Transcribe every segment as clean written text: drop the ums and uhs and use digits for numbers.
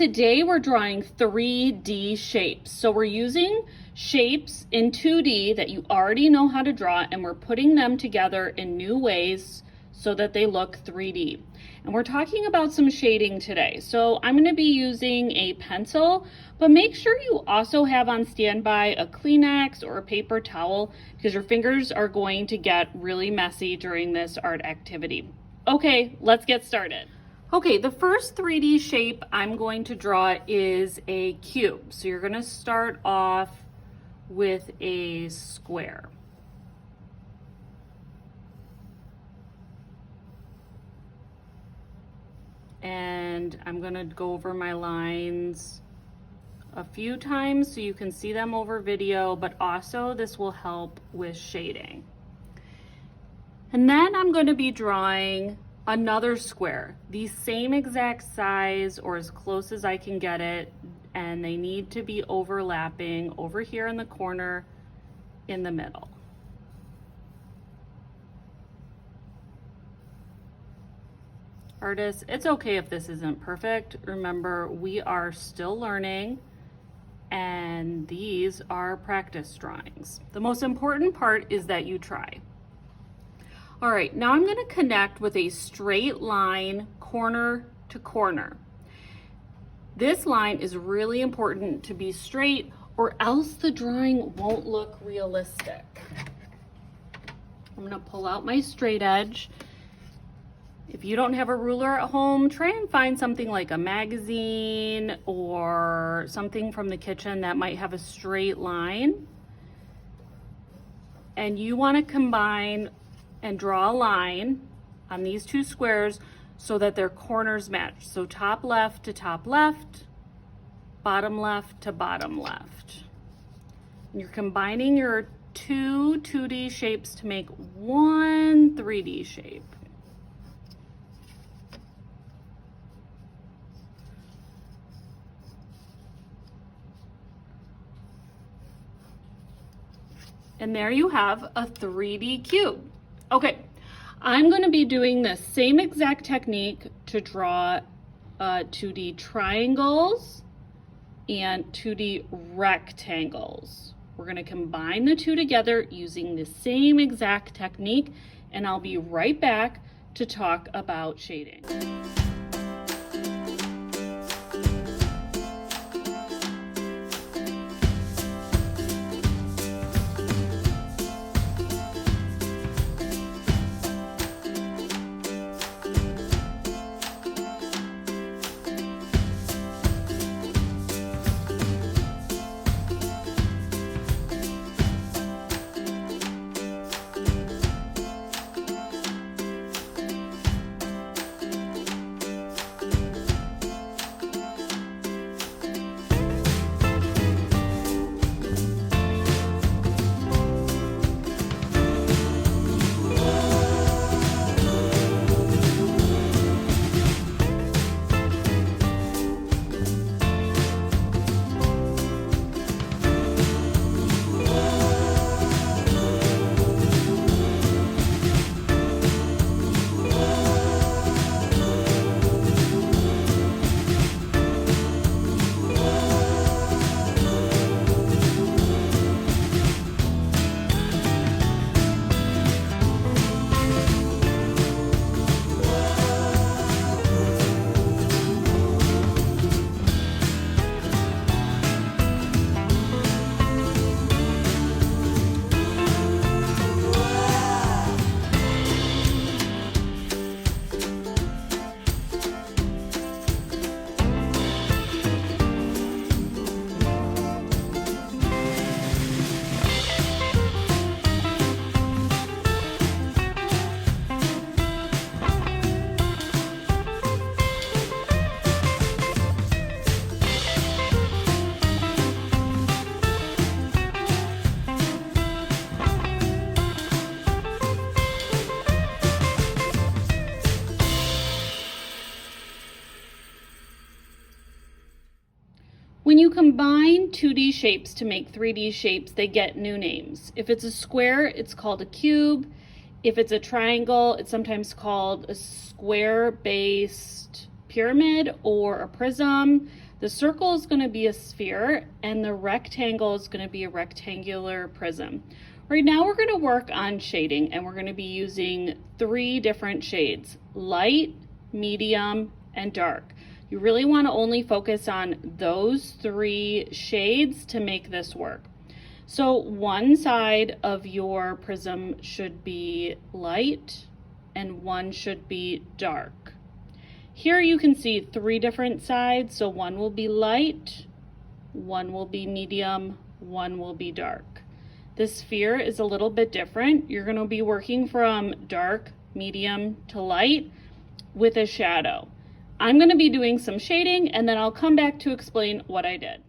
today we're drawing 3D shapes. So we're using shapes in 2D that you already know how to draw, and we're putting them together in new ways so that they look 3D. And we're talking about some shading today. So I'm going to be using a pencil, but make sure you also have on standby a Kleenex or a paper towel because your fingers are going to get really messy during this art activity. Okay, let's get started. Okay, the first 3D shape I'm going to draw is a cube. So you're going to start off with a square. And I'm going to go over my lines a few times so you can see them over video, but also this will help with shading. And then I'm going to be drawing another square, the same exact size or as close as I can get it, and they need to be overlapping over here in the corner in the middle. Artists, it's okay if this isn't perfect. Remember, we are still learning, and these are practice drawings. The most important part is that you try. All right, now I'm going to connect with a straight line corner to corner. This line is really important to be straight, or else the drawing won't look realistic. I'm going to pull out my straight edge. If you don't have a ruler at home, try and find something like a magazine or something from the kitchen that might have a straight line. And you want to combine and draw a line on these two squares so that their corners match. So top left to top left, bottom left to bottom left. And you're combining your two 2D shapes to make one 3D shape. And there you have a 3D cube. Okay, I'm going to be doing the same exact technique to draw 2D triangles and 2D rectangles. We're going to combine the two together using the same exact technique, and I'll be right back to talk about shading. When you combine 2D shapes to make 3D shapes, they get new names. If it's a square, it's called a cube. If it's a triangle, it's sometimes called a square-based pyramid or a prism. The circle is going to be a sphere, and the rectangle is going to be a rectangular prism. Right now we're going to work on shading, and we're going to be using 3 different shades: light, medium, and dark. You really want to only focus on those 3 shades to make this work. So one side of your prism should be light and one should be dark. Here you can see 3 different sides. So one will be light, one will be medium, one will be dark. This sphere is a little bit different. You're going to be working from dark, medium to light with a shadow. I'm going to be doing some shading, and then I'll come back to explain what I did.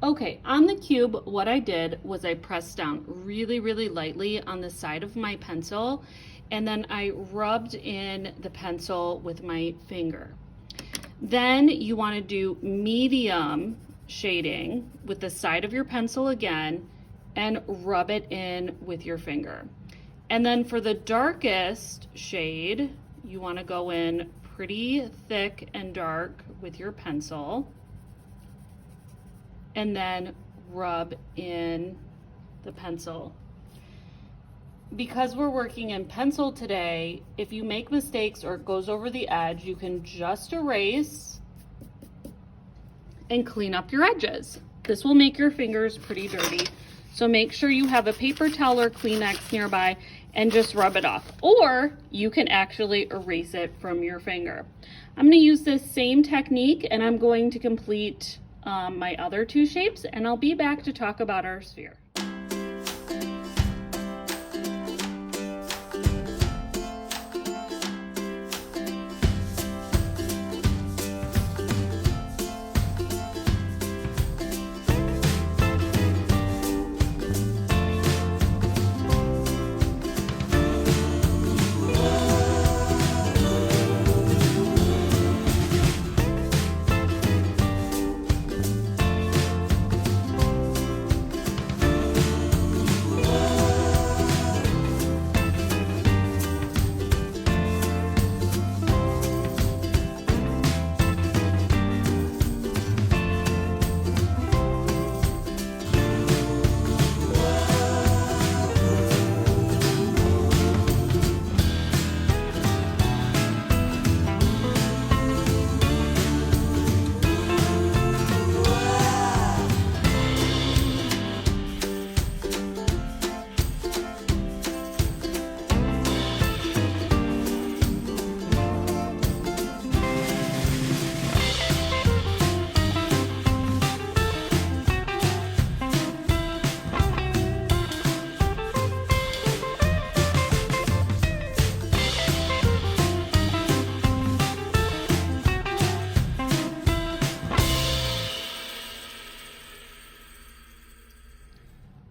Okay, on the cube, what I did was I pressed down really, really lightly on the side of my pencil, and then I rubbed in the pencil with my finger. Then you want to do medium shading with the side of your pencil again, and rub it in with your finger. And then for the darkest shade, you want to go in pretty thick and dark with your pencil, and then rub in the pencil. Because we're working in pencil today, if you make mistakes or it goes over the edge, you can just erase and clean up your edges. This will make your fingers pretty dirty, so make sure you have a paper towel or Kleenex nearby and just rub it off. Or you can actually erase it from your finger. I'm going to use this same technique, and I'm going to complete my other 2 shapes, and I'll be back to talk about our sphere.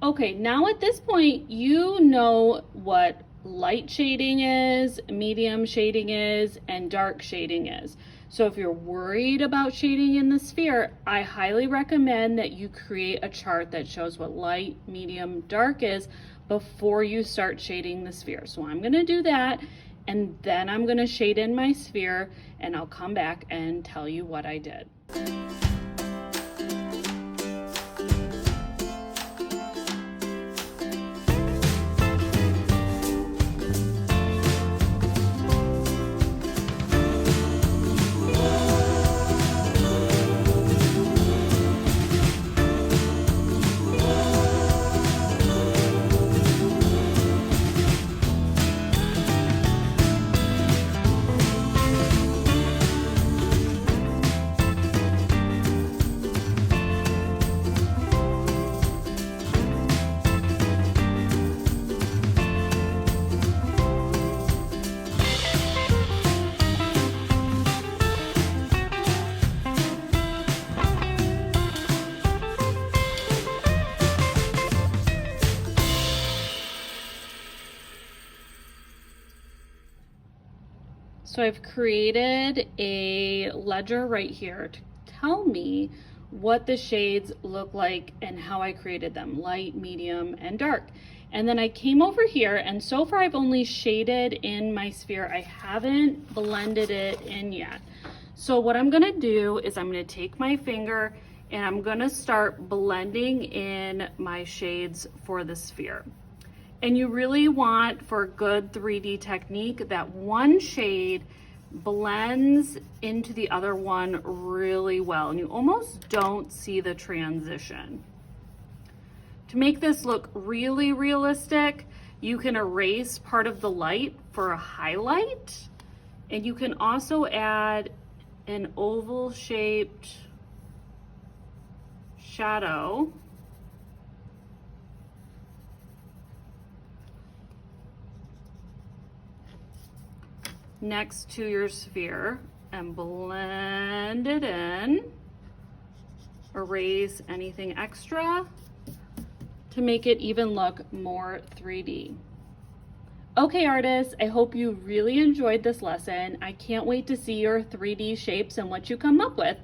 Okay, now at this point, you know what light shading is, medium shading is, and dark shading is. So if you're worried about shading in the sphere, I highly recommend that you create a chart that shows what light, medium, dark is before you start shading the sphere. So I'm going to do that, and then I'm going to shade in my sphere, and I'll come back and tell you what I did. So I've created a ledger right here to tell me what the shades look like and how I created them, light, medium, and dark. And then I came over here, and so far I've only shaded in my sphere. I haven't blended it in yet. So what I'm gonna do is I'm gonna take my finger and I'm gonna start blending in my shades for the sphere. And you really want, for a good 3D technique, that one shade blends into the other one really well, and you almost don't see the transition. To make this look really realistic, you can erase part of the light for a highlight, and you can also add an oval shaped shadow next to your sphere and blend it in. Erase anything extra to make it even look more 3D. Okay, artists, I hope you really enjoyed this lesson. I can't wait to see your 3D shapes and what you come up with.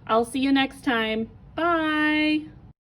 I'll see you next time. Bye.